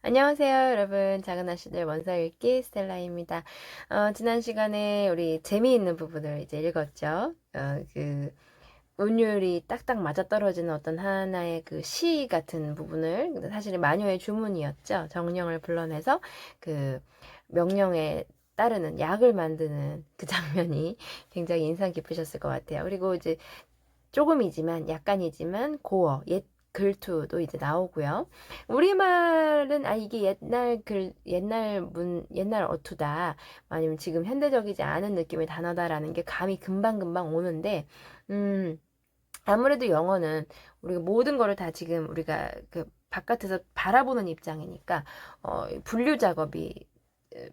안녕하세요, 여러분. 작은 아씨들 원서 읽기 스텔라입니다. 지난 시간에 우리 재미있는 부분을 이제 읽었죠. 운율이 딱딱 맞아떨어지는 어떤 하나의 그 시 같은 부분을, 근데 사실은 마녀의 주문이었죠. 정령을 불러내서 그 명령에 따르는 약을 만드는 그 장면이 굉장히 인상 깊으셨을 것 같아요. 그리고 이제 조금이지만, 약간이지만 고어, 옛 글투도 이제 나오고요. 우리말은 이게 옛날 어투다. 아니면 지금 현대적이지 않은 느낌의 단어다라는 게 감이 금방금방 오는데, 음, 아무래도 영어는 우리가 모든 거를 다 지금 우리가 그 바깥에서 바라보는 입장이니까, 분류 작업이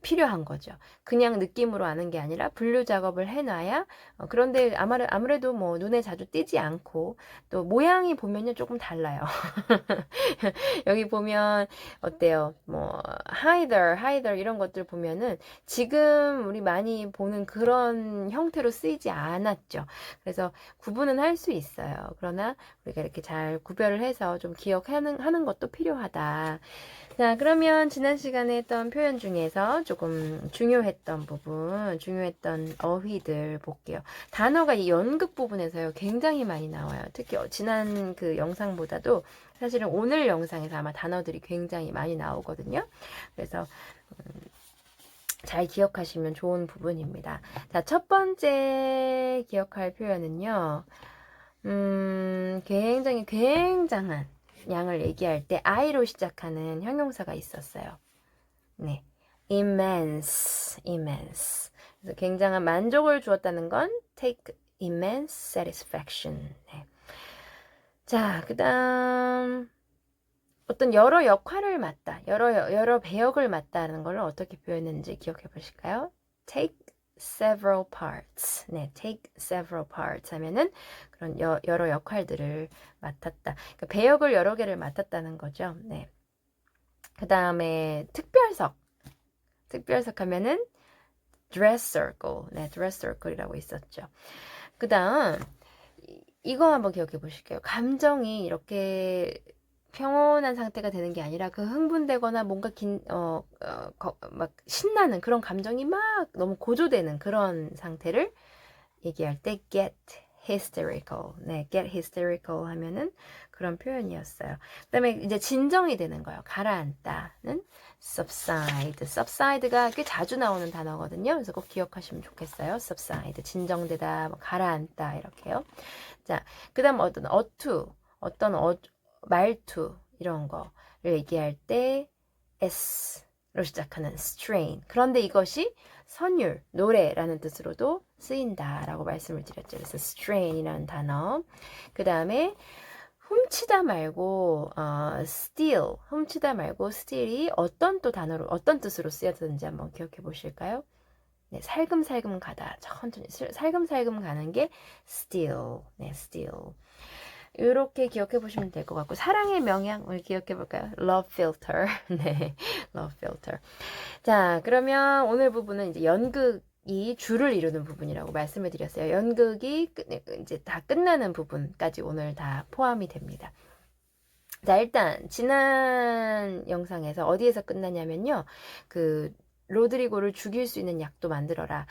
필요한 거죠. 그냥 느낌으로 아는 게 아니라 분류 작업을 해놔야 그런데 아무래도 뭐 눈에 자주 띄지 않고 또 모양이 보면요 조금 달라요. 여기 보면 어때요? 뭐 하이더 이런 것들 보면은 지금 우리 많이 보는 그런 형태로 쓰이지 않았죠. 그래서 구분은 할 수 있어요. 그러나 우리가 이렇게 잘 구별을 해서 좀 기억하는 것도 필요하다. 자, 그러면 지난 시간에 했던 표현 중에서 조금 중요했던 부분, 중요했던 어휘들 볼게요. 단어가 이 연극 부분에서요, 굉장히 많이 나와요. 특히 지난 그 영상보다도 사실은 오늘 영상에서 아마 단어들이 굉장히 많이 나오거든요. 그래서 잘 기억하시면 좋은 부분입니다. 자, 첫 번째 기억할 표현은요, 굉장한 양을 얘기할 때 I로 시작하는 형용사가 있었어요. 네. immense. 그래서 굉장한 만족을 주었다는 건 take immense satisfaction. 네. 자, 그 다음, 어떤 여러 역할을 맡다, 여러 배역을 맡다는 걸 어떻게 표현했는지 기억해 보실까요? take several parts. 네, take several parts 하면은 그런 여러 역할들을 맡았다. 그러니까 배역을 여러 개를 맡았다는 거죠. 네. 그 다음에 특별석 하면은 dress circle. 네, dress circle이라고 있었죠. 그 다음, 이거 한번 기억해 보실게요. 감정이 이렇게 평온한 상태가 되는 게 아니라 그 흥분되거나 뭔가 막 신나는 그런 감정이 막 너무 고조되는 그런 상태를 얘기할 때 get hysterical. 네, get hysterical 하면은 그런 표현이었어요. 그다음에 이제 진정이 되는 거예요. 가라앉다는 subside. subside가 꽤 자주 나오는 단어거든요. 그래서 꼭 기억하시면 좋겠어요. subside. 진정되다, 뭐 가라앉다 이렇게요. 자, 그다음 말투 이런 거를 얘기할 때 S로 시작하는 strain. 그런데 이것이 선율, 노래라는 뜻으로도 쓰인다라고 말씀을 드렸죠. 그래서 strain이라는 단어. 그 다음에 훔치다 말고 steal이 어떤 또 단어로 어떤 뜻으로 쓰였는지 한번 기억해 보실까요? 네, 살금살금 가다, 천천히 살금살금 가는 게 steal. 네, steal. 이렇게 기억해 보시면 될 것 같고, 사랑의 명양을 기억해 볼까요? love filter. 네, love filter. 자, 그러면 오늘 부분은 이제 연극이 주를 이루는 부분이라고 말씀을 드렸어요. 연극이 이제 다 끝나는 부분까지 오늘 다 포함이 됩니다. 자, 일단 지난 영상에서 어디에서 끝나냐면요. 로드리고를 죽일 수 있는 약도 만들어라.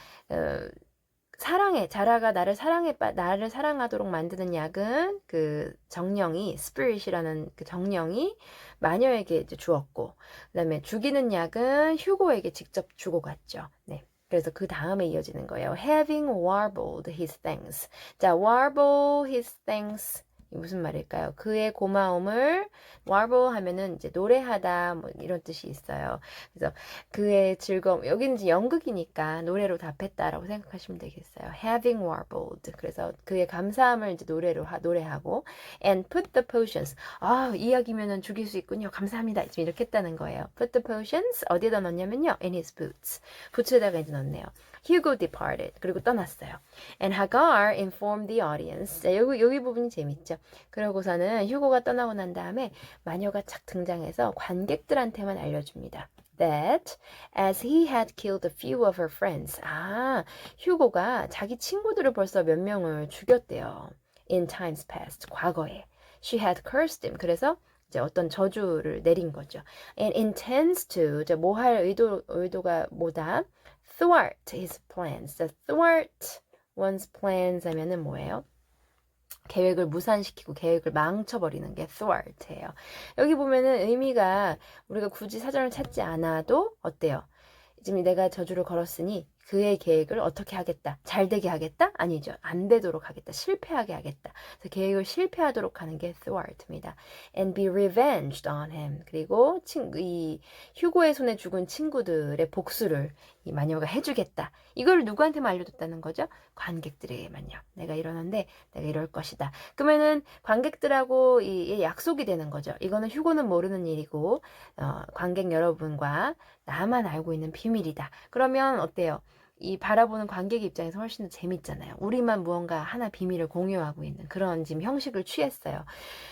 자라가 나를 사랑하도록 만드는 약은 그 정령이, 스피릿이라는 그 정령이 마녀에게 이제 주었고, 그 다음에 죽이는 약은 휴고에게 직접 주고 갔죠. 네. 그래서 그 다음에 이어지는 거예요. Having warbled his thanks. 자, warble his thanks. 무슨 말일까요? 그의 고마움을 warble 하면은 이제 노래하다 뭐 이런 뜻이 있어요. 그래서 그의 즐거움, 여기는 이제 연극이니까 노래로 답했다라고 생각하시면 되겠어요. Having warbled. 그래서 그의 감사함을 이제 노래하고 and put the potions. 이야기면은 죽일 수 있군요. 감사합니다. 지금 이렇게 했다는 거예요. Put the potions 어디에다 넣냐면요. In his boots. 부츠에다가 이제 넣네요. Hugo departed. 그리고 떠났어요. And Hagar informed the audience. 자, 여기 부분이 재밌죠. 그러고서는 휴고가 떠나고 난 다음에 마녀가 착 등장해서 관객들한테만 알려줍니다. That as he had killed a few of her friends. 휴고가 자기 친구들을 벌써 몇 명을 죽였대요. In times past. 과거에. She had cursed him. 그래서 이제 어떤 저주를 내린 거죠. And intends to, 이제 뭐 할 의도가 뭐다? Thwart his plans. thwart one's plans 하면은 뭐예요? 계획을 무산시키고 계획을 망쳐버리는 게 thwart예요. 여기 보면은 의미가 우리가 굳이 사전을 찾지 않아도 어때요? 지금 내가 저주를 걸었으니 그의 계획을 어떻게 하겠다? 잘 되게 하겠다? 아니죠. 안 되도록 하겠다. 실패하게 하겠다. 그래서 계획을 실패하도록 하는 게 thwart입니다. And be revenged on him. 그리고 이 휴고의 손에 죽은 친구들의 복수를 이 마녀가 해주겠다. 이걸 누구한테만 알려줬다는 거죠? 관객들에게만요. 내가 이러는데 내가 이럴 것이다. 그러면은 관객들하고 이 약속이 되는 거죠. 이거는 휴고는 모르는 일이고 관객 여러분과 나만 알고 있는 비밀이다. 그러면 어때요? 이 바라보는 관객 입장에서 훨씬 더 재밌잖아요. 우리만 무언가 하나 비밀을 공유하고 있는 그런 지금 형식을 취했어요.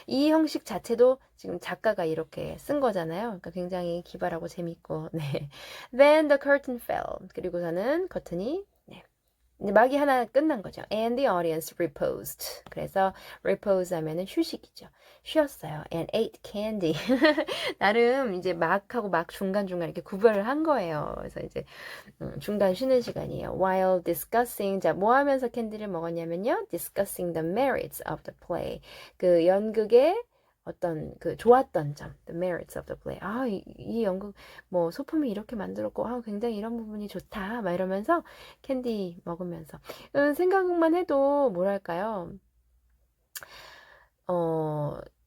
이 형식 자체도 지금 작가가 이렇게 쓴 거잖아요. 그러니까 굉장히 기발하고 재밌고, 네. Then the curtain fell. 그리고서는 커튼이 이제 막이 하나 끝난 거죠. And the audience reposed. 그래서 repose 하면은 휴식이죠. 쉬었어요. And ate candy. 나름 이제 막하고 막 중간중간 이렇게 구별을 한 거예요. 그래서 이제 중간 쉬는 시간이에요. While discussing, 자, 뭐 하면서 캔디를 먹었냐면요. Discussing the merits of the play. 그 연극의 어떤 그 좋았던 점, the merits of the play. 아, 이 연극 뭐 소품이 이렇게 만들었고, 아, 굉장히 이런 부분이 좋다. 막 이러면서 캔디 먹으면서 생각만 해도 뭐랄까요?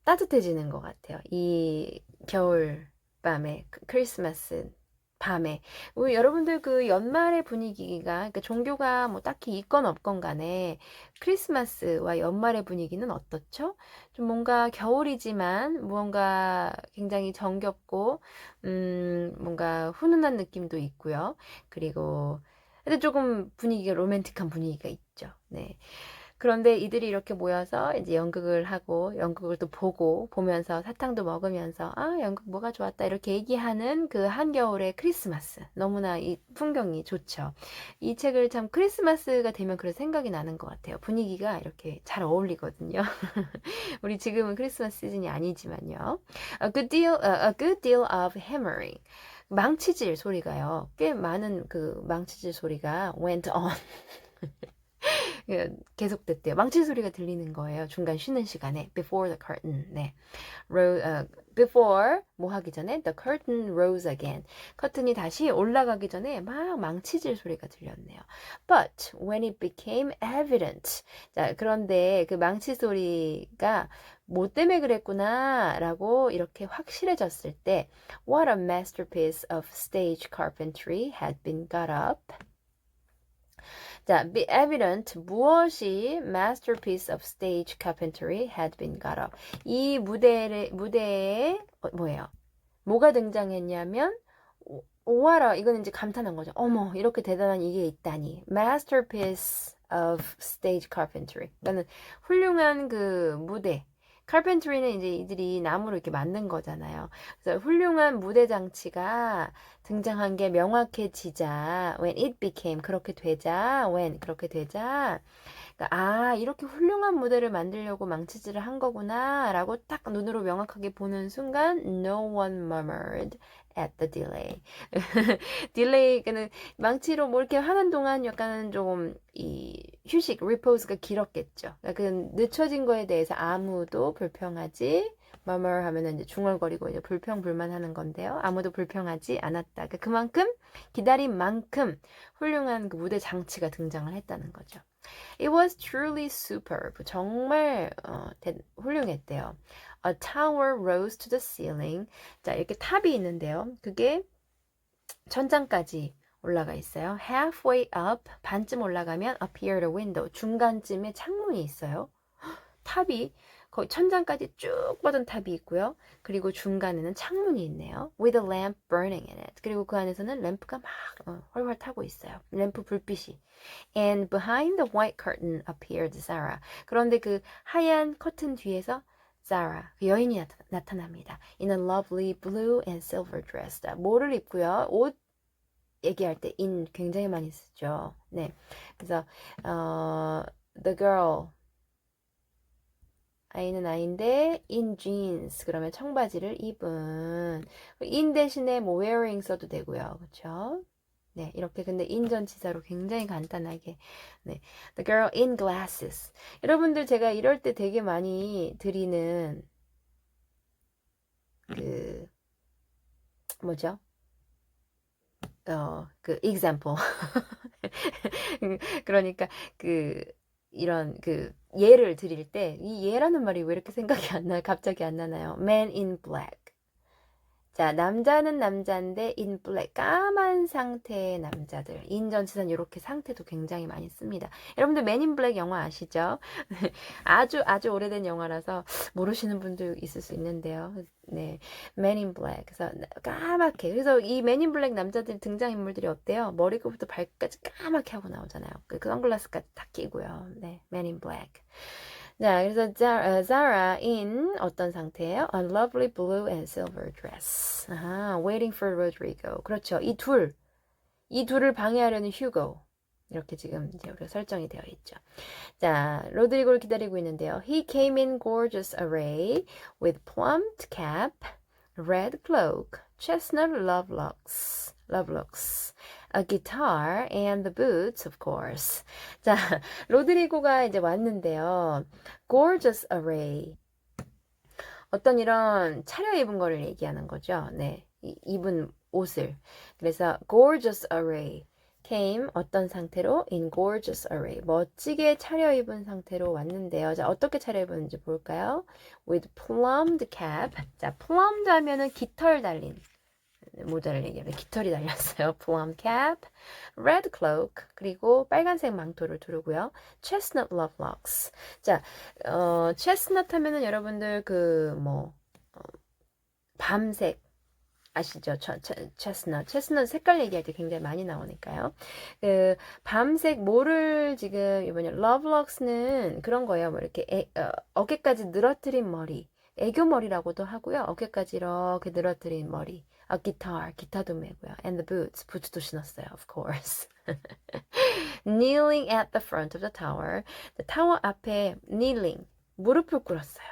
따뜻해지는 것 같아요. 이 겨울 밤에 크리스마스 밤에 우리 여러분들 그 연말의 분위기가 그러니까 종교가 뭐 딱히 있건 없건 간에 크리스마스와 연말의 분위기는 어떻죠? 좀 뭔가 겨울이지만 무언가 굉장히 정겹고 뭔가 훈훈한 느낌도 있고요. 그리고 근데 조금 분위기가 로맨틱한 분위기가 있죠. 네. 그런데 이들이 이렇게 모여서 이제 연극을 하고 연극을 또 보면서 사탕도 먹으면서 아 연극 뭐가 좋았다 이렇게 얘기하는 그 한겨울의 크리스마스 너무나 이 풍경이 좋죠. 이 책을 참 크리스마스가 되면 그런 생각이 나는 것 같아요. 분위기가 이렇게 잘 어울리거든요. 우리 지금은 크리스마스 시즌이 아니지만요. A good deal of hammering. 망치질 소리가요. 꽤 많은 그 망치질 소리가 went on. 계속됐대요. 망치 소리가 들리는 거예요. 중간 쉬는 시간에. Before the curtain. 네. Before 뭐 하기 전에 the curtain rose again. 커튼이 다시 올라가기 전에 막 망치질 소리가 들렸네요. But when it became evident. 자, 그런데 그 망치 소리가 뭐 때문에 그랬구나 라고 이렇게 확실해졌을 때 What a masterpiece of stage carpentry had been got up. 자, be evident 무엇이 masterpiece of stage carpentry had been got up. 이 무대에 뭐예요? 뭐가 등장했냐면 오와라 이거는 이제 감탄한 거죠. 어머 이렇게 대단한 이게 있다니. Masterpiece of stage carpentry. 그러니까 훌륭한 그 무대. carpentry는 이제 이들이 나무로 이렇게 만든 거잖아요. 그래서 훌륭한 무대 장치가 등장한 게 명확해지자 when it became 그렇게 되자 when 그렇게 되자 그러니까 아 이렇게 훌륭한 무대를 만들려고 망치질을 한 거구나 라고 딱 눈으로 명확하게 보는 순간 no one murmured at the delay. 딜레이, 그는 망치로 뭐 이렇게 하는 동안 약간 조금 이 휴식, repose가 길었겠죠. 그러니까 그 늦춰진 거에 대해서 아무도 불평하지, murmur 하면은 이제 중얼거리고 이제 불평불만하는 건데요. 아무도 불평하지 않았다. 그러니까 그만큼 기다린 만큼 훌륭한 그 무대 장치가 등장을 했다는 거죠. It was truly superb. 정말 훌륭했대요. A tower rose to the ceiling. 자, 이렇게 탑이 있는데요. 그게 천장까지 올라가 있어요. Halfway up, 반쯤 올라가면 appeared a window. 중간쯤에 창문이 있어요. 탑이 거의 천장까지 쭉 뻗은 탑이 있고요. 그리고 중간에는 창문이 있네요. With a lamp burning in it. 그리고 그 안에서는 램프가 막 활활 타고 있어요. 램프 불빛이. And behind the white curtain appeared Sarah. 그런데 그 하얀 커튼 뒤에서 Sarah, 그 여인이 나타납니다. In a lovely blue and silver dress. 뭐를 입고요? 옷 얘기할 때 in 굉장히 많이 쓰죠. 네. 그래서 the girl I는 I인데 in jeans 그러면 청바지를 입은 in 대신에 뭐 wearing 써도 되고요. 그렇죠? 네, 이렇게 근데 인전치사로 굉장히 간단하게 네, the girl in glasses 여러분들 제가 이럴 때 되게 많이 드리는 그 뭐죠? 그 example 그러니까 그 이런 그 예를 드릴 때 이 예라는 말이 왜 이렇게 생각이 안 나요? 갑자기 안 나나요? Man in black. 자, 남자는 남자인데 in black 까만 상태의 남자들. 인전치사는 이렇게 상태도 굉장히 많이 씁니다. 여러분들 Man in Black 영화 아시죠? 아주 오래된 영화라서 모르시는 분도 있을 수 있는데요. 네, Man in Black. 그래서 까맣게. 그래서 이 Man in Black 남자들 등장인물들이 어때요? 머리부터 발끝까지 까맣게 하고 나오잖아요. 그 선글라스까지 다 끼고요. 네, Man in Black. 자, 그래서 Zara in 어떤 상태예요? A lovely blue and silver dress. 아하, waiting for Rodrigo. 그렇죠. 이 둘을 방해하려는 Hugo. 이렇게 지금 이제 우리가 설정이 되어 있죠. 자, 로드리고를 기다리고 있는데요. He came in gorgeous array with plumed cap, red cloak, chestnut lovelocks, a guitar, and the boots, of course. 자, 로드리고가 이제 왔는데요. Gorgeous array. 어떤 이런 차려입은 거를 얘기하는 거죠. 네, 입은 옷을. 그래서 gorgeous array. came 어떤 상태로 in gorgeous array 멋지게 차려입은 상태로 왔는데요. 자, 어떻게 차려입었는지 볼까요? with plumed cap. 자, plumed 하면은 깃털 달린 모자를 얘기하면 깃털이 달렸어요. plumed cap, red cloak 그리고 빨간색 망토를 두르고요. chestnut lovelocks. 자, chestnut 하면은 여러분들 그 뭐 밤색 아시죠? 체스넛 색깔 얘기할 때 굉장히 많이 나오니까요. 그 밤색 모를 지금 이번에 러브럭스는 그런 거예요. 뭐 이렇게 어깨까지 늘어뜨린 머리, 애교 머리라고도 하고요. 어깨까지 이렇게 늘어뜨린 머리. 기타도 메고요. And the boots, 부츠도 신었어요. Of course. Kneeling at the front of the tower. 타워 앞에 kneeling, 무릎을 꿇었어요.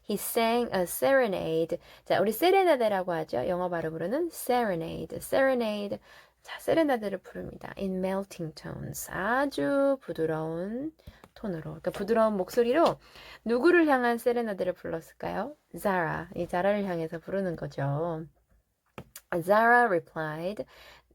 He sang a serenade. 자, 우리 세레나데라고 하죠. 영어 발음으로는 serenade. serenade. 자, 세레나데를 부릅니다. In melting tones. 아주 부드러운 톤으로. 그러니까 부드러운 목소리로 누구를 향한 세레나데를 불렀을까요? Zara. 이 자라를 향해서 부르는 거죠. Zara replied.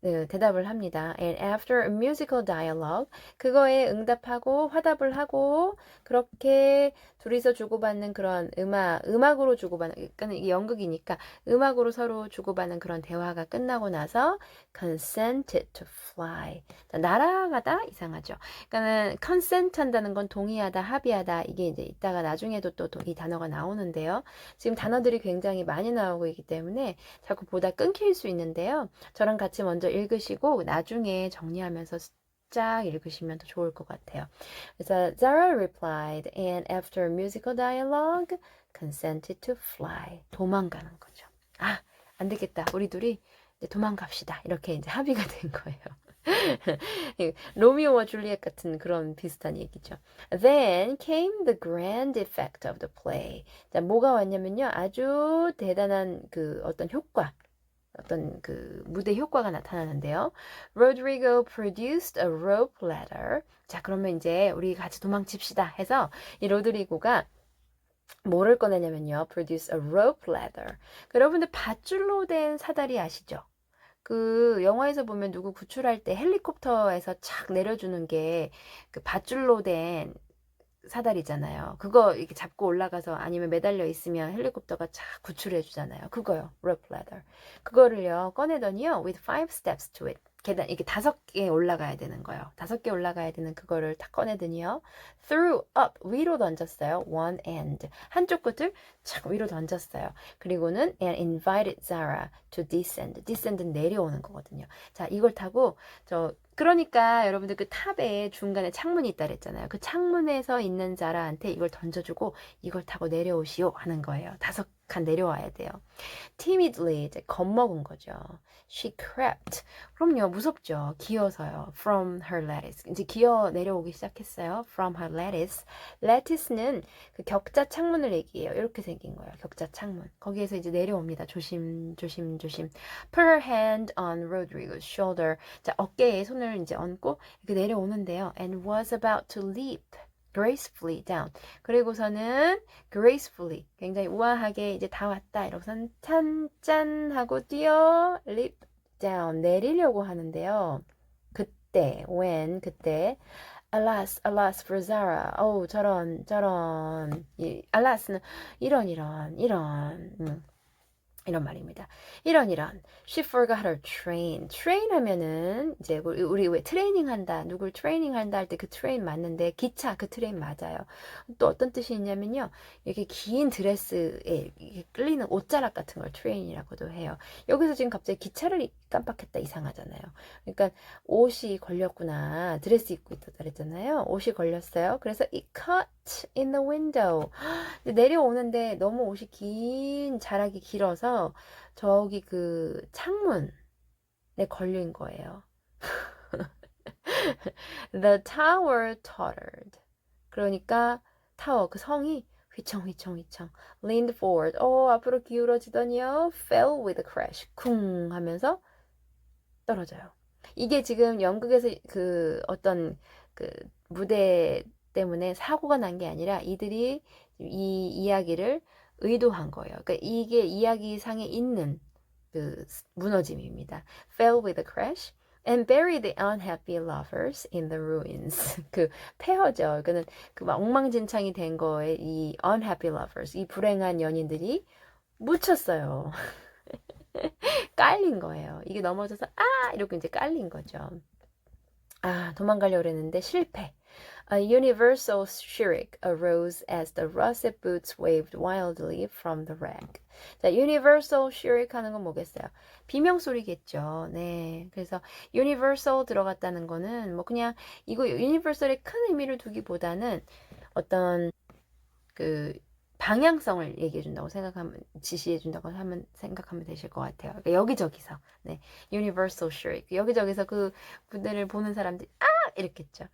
대답을 합니다. And after a musical dialogue, 그거에 응답하고 화답을 하고 그렇게 둘이서 주고받는 그런 음악으로 주고받는, 그러니까 이게 연극이니까 음악으로 서로 주고받는 그런 대화가 끝나고 나서 consented to fly. 날아가다 이상하죠. 그러니까는 consent 한다는 건 동의하다, 합의하다. 이게 이제 이따가 나중에도 또 이 단어가 나오는데요. 지금 단어들이 굉장히 많이 나오고 있기 때문에 자꾸 보다 끊길 수 있는데요. 저랑 같이 먼저 읽으시고 나중에 정리하면서 쫙 읽으시면 더 좋을 것 같아요. 그래서 Zara replied and after musical dialogue consented to fly. 도망가는 거죠. 아, 안 되겠다. 우리 둘이 이제 도망갑시다. 이렇게 이제 합의가 된 거예요. 로미오와 줄리엣 같은 그런 비슷한 얘기죠. Then came the grand effect of the play. 자, 뭐가 왔냐면요. 아주 대단한 그 어떤 효과. 어떤 그 무대 효과가 나타나는데요. Rodrigo produced a rope ladder. 자, 그러면 이제 우리 같이 도망칩시다 해서 이 로드리고가 뭐를 꺼내냐면요. produce a rope ladder. 여러분들 밧줄로 된 사다리 아시죠? 그 영화에서 보면 누구 구출할 때 헬리콥터에서 착 내려주는 게 그 밧줄로 된 사다리잖아요. 그거 이렇게 잡고 올라가서 아니면 매달려 있으면 헬리콥터가 착 구출해 주잖아요. 그거요. rope ladder. 그거를요. 꺼내더니요. with 5 steps to it. 계단 이렇게 5개 올라가야 되는 거예요. 5개 올라가야 되는 그거를 다 꺼내더니요. threw up 위로 던졌어요. one end. 한쪽 끝을 착 위로 던졌어요. 그리고는 and invited Zara to descend. descend는 내려오는 거거든요. 자, 이걸 타고 그러니까 여러분들 그 탑에 중간에 창문이 있다 그랬잖아요. 그 창문에서 있는 자라한테 이걸 던져주고 이걸 타고 내려오시오 하는 거예요. 잠깐 내려와야 돼요. timidly 이제 겁먹은 거죠. She crept. 그럼요, 무섭죠. 기어서요. From her lattice. 이제 기어 내려오기 시작했어요. From her lattice. lattice는 그 격자 창문을 얘기해요. 이렇게 생긴 거예요. 격자 창문. 거기에서 이제 내려옵니다. 조심, 조심, 조심. Put her hand on Rodrigo's shoulder. 자, 어깨에 손을 이제 얹고 이렇게 내려오는데요. And was about to leap gracefully down. 그리고서는 gracefully 굉장히 우아하게 이제 다 왔다 이러고선 짠 하고 뛰어 leap down 내리려고 하는데요. 그때 그때 alas for Zara. 어우 저런 이 alas는 이런 말입니다. 이런 she forgot her train. train 하면은 이제 우리 왜 트레이닝 한다, 누굴 트레이닝 한다 할 때 그 트레인 맞는데 기차 그 트레인 맞아요. 또 어떤 뜻이 있냐면요. 이렇게 긴 드레스에 이렇게 끌리는 옷자락 같은 걸 트레인이라고도 해요. 여기서 지금 갑자기 기차를 깜빡했다 이상하잖아요. 그러니까 옷이 걸렸구나. 드레스 입고 있다 그랬잖아요. 옷이 걸렸어요. 그래서 it caught in the window. 내려오는데 너무 옷이 자락이 길어서 저기 그 창문에 걸린 거예요. The tower tottered. 그러니까 타워 그 성이 휘청휘청 leaned forward. 앞으로 기울어지더니요. fell with a crash. 쿵 하면서 떨어져요. 이게 지금 연극에서 그 어떤 그 무대 때문에 사고가 난 게 아니라 이들이 이 이야기를 의도한 거예요. 그러니까 이게 이야기상에 있는 그 무너짐입니다. Fell with a crash and bury the unhappy lovers in the ruins. 그 폐허죠. 그는 그 엉망진창이 된 거에 이 unhappy lovers, 이 불행한 연인들이 묻혔어요. 깔린 거예요. 이게 넘어져서 이렇게 이제 깔린 거죠. 도망가려고 그랬는데 실패. A universal shriek arose as the russet boots waved wildly from the wreck. 자, universal shriek 하는 건 뭐겠어요? 비명소리겠죠. 네. 그래서 universal 들어갔다는 거는 뭐 그냥 이거 universal에 큰 의미를 두기보다는 어떤 그 방향성을 얘기해준다고 생각하면, 지시해준다고 생각하면 되실 것 같아요. 그러니까 여기저기서, 네, universal shriek. 여기저기서 그 무대를 보는 사람들이, 이랬겠죠.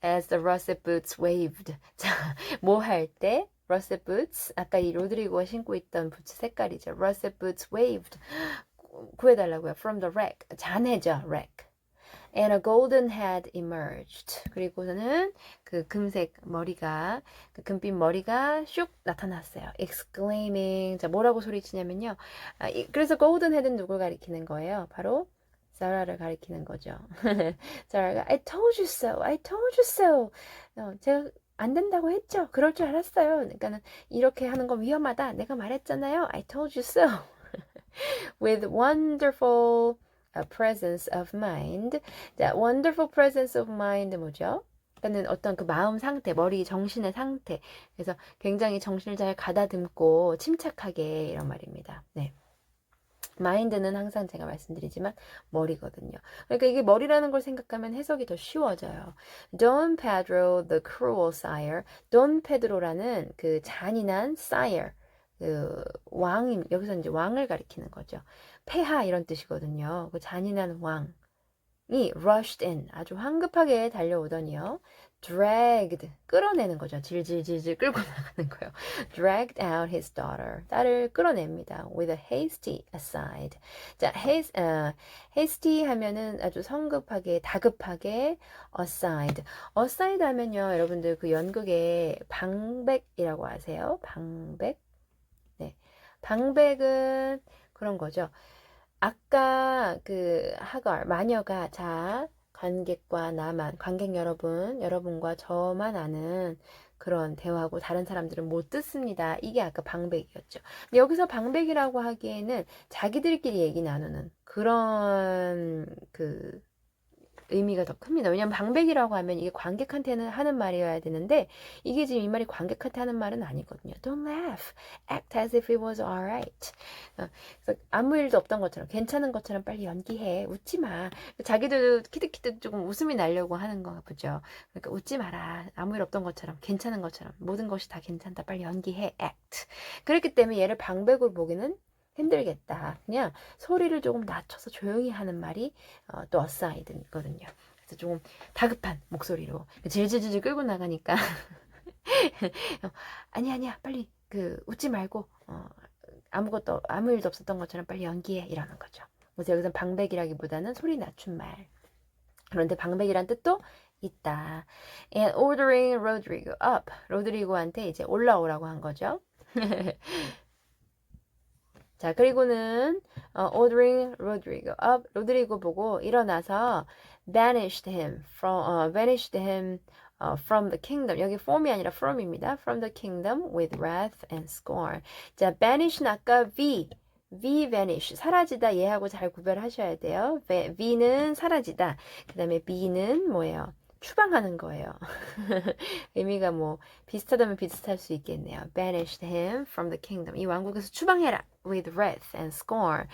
As the russet boots waved. 자, 뭐 할 때? russet boots. 아까 이 로드리고가 신고 있던 부츠 색깔이죠. russet boots waved. 구해달라고요. From the wreck. 잔해죠, wreck. And a golden head emerged. 그리고서는 그 금색 머리가, 그 금빛 머리가 슉 나타났어요. Exclaiming. 자, 뭐라고 소리치냐면요. 그래서 golden head은 누굴 가리키는 거예요? 바로 사라를 가리키는 거죠. 사라가 I told you so. I told you so. 제가 안 된다고 했죠. 그럴 줄 알았어요. 그러니까는 이렇게 하는 건 위험하다. 내가 말했잖아요. I told you so. With wonderful presence of mind. 자, wonderful presence of mind 뭐죠? 그러니까는 어떤 그 마음 상태, 머리, 정신의 상태. 그래서 굉장히 정신을 잘 가다듬고 침착하게 이런 말입니다. 네. 마인드는 항상 제가 말씀드리지만 머리거든요. 그러니까 이게 머리라는 걸 생각하면 해석이 더 쉬워져요. Don Pedro the cruel sire. Don Pedro라는 그 잔인한 sire. 그 왕임, 여기서 이제 왕을 가리키는 거죠. 폐하 이런 뜻이거든요. 그 잔인한 왕이 rushed in, 아주 황급하게 달려오더니요. dragged, 끌어내는 거죠. 질질질질 끌고 나가는 거예요. dragged out his daughter, 딸을 끌어냅니다. with a hasty aside. 자, hasty 하면은 아주 성급하게, 다급하게, aside. aside 하면요, 여러분들 그 연극에 방백이라고 아세요? 방백? 네. 방백은 그런 거죠. 아까 그 하걸, 마녀가 자, 관객과 나만, 관객 여러분과 저만 아는 그런 대화고 다른 사람들은 못 듣습니다. 이게 아까 방백이었죠. 근데 여기서 방백이라고 하기에는 자기들끼리 얘기 나누는 그런 그 의미가 더 큽니다. 왜냐면 방백이라고 하면 이게 관객한테는 하는 말이어야 되는데 이게 지금 이 말이 관객한테 하는 말은 아니거든요. Don't laugh. Act as if it was alright. 그래서 아무 일도 없던 것처럼 괜찮은 것처럼 빨리 연기해. 웃지 마. 자기들도 키득키득 조금 웃음이 나려고 하는 거 보죠. 그러니까 웃지 마라. 아무 일 없던 것처럼 괜찮은 것처럼 모든 것이 다 괜찮다. 빨리 연기해. Act. 그렇기 때문에 얘를 방백으로 보기는 힘들겠다. 그냥 소리를 조금 낮춰서 조용히 하는 말이 또 aside거든요. 그래서 조금 다급한 목소리로 질질질 끌고 나가니까 아니야 빨리 웃지 말고 아무 일도 없었던 것처럼 빨리 연기해 이러는 거죠. 그래서 여기서 방백이라기보다는 소리 낮춘 말. 그런데 방백이란 뜻도 있다. And ordering Rodrigo up. 로드리고한테 이제 올라오라고 한 거죠. 자, 그리고는 ordering Rodrigo up. 로드리고 보고 일어나서 banished him from the kingdom. 여기 from이 아니라 from입니다. From the kingdom with wrath and scorn. 자, banish는 아까 vanish 사라지다 얘하고 잘 구별하셔야 돼요. v는 사라지다. 그다음에 b는 뭐예요? 추방하는 거예요. 의미가 뭐 비슷하다면 비슷할 수 있겠네요. Banished him from the kingdom. 이 왕국에서 추방해라. With wrath and scorn.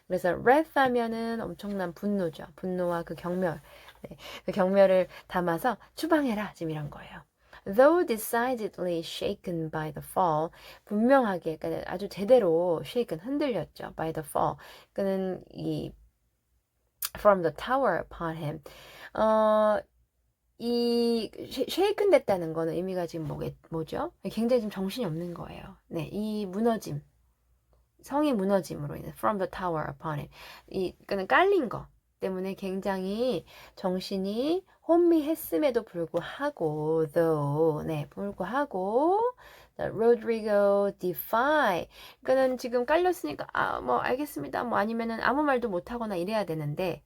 그래서 wrath 하면은 엄청난 분노죠. 분노와 그 경멸. 네, 그 경멸을 담아서 추방해라. 지금 이런 거예요. Though decidedly shaken by the fall. 분명하게 그러니까 아주 제대로 shaken 흔들렸죠. By the fall. 그는 이 from the tower upon him. 이 쉐이큰 됐다는 거는 의미가 지금 뭐죠? 굉장히 지금 정신이 없는 거예요. 네, 이 무너짐, 성이 무너짐으로 인해 from the tower upon it, 그는 깔린 거 때문에 굉장히 정신이 혼미했음에도 불구하고, 불구하고 Rodrigo defy. 그러니까는 지금 깔렸으니까 뭐 알겠습니다. 뭐 아니면은 아무 말도 못 하거나 이래야 되는데